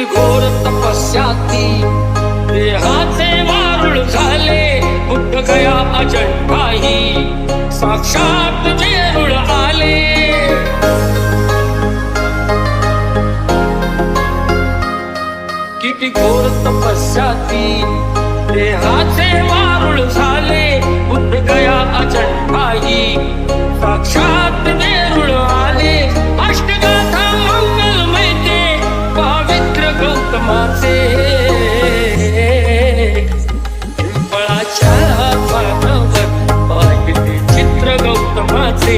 किती घोर तपस्याती देहाचे वारुळ झाले बुद्ध गया अजंठाही साक्षात वेरूळ आले किती घोर तपस्याती देहाचे वारुळ झाले बुद्ध गया अजंठाही साक्षात वेरूळ आले अष्टगाथा मंगलमय ते पवित्र गौतमाचे पिंपळाच्या पानावर पाहिले चित्र गौतमाचे